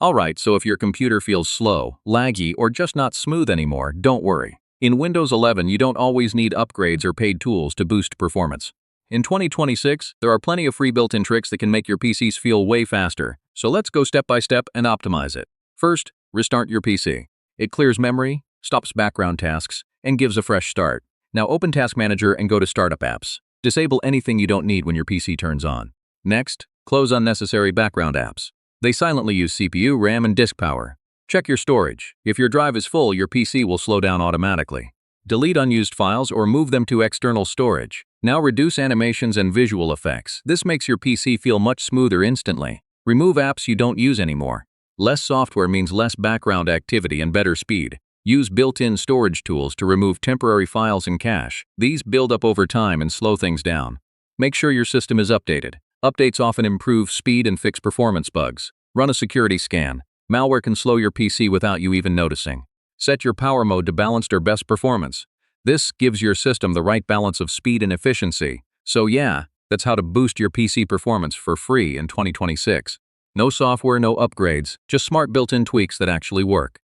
Alright, so if your computer feels slow, laggy, or just not smooth anymore, don't worry. In Windows 11, you don't always need upgrades or paid tools to boost performance. In 2026, there are plenty of free built-in tricks that can make your PCs feel way faster, so let's go step by step and optimize it. First, restart your PC. It clears memory, stops background tasks, and gives a fresh start. Now open Task Manager and go to Startup Apps. Disable anything you don't need when your PC turns on. Next, close unnecessary background apps. They silently use CPU, RAM, and disk power. Check your storage. If your drive is full, your PC will slow down automatically. Delete unused files or move them to external storage. Now reduce animations and visual effects. This makes your PC feel much smoother instantly. Remove apps you don't use anymore. Less software means less background activity and better speed. Use built-in storage tools to remove temporary files and cache. These build up over time and slow things down. Make sure your system is updated. Updates often improve speed and fix performance bugs. Run a security scan. Malware can slow your PC without you even noticing. Set your power mode to balanced or best performance. This gives your system the right balance of speed and efficiency. So yeah, that's how to boost your PC performance for free in 2026. No software, no upgrades, just smart built-in tweaks that actually work.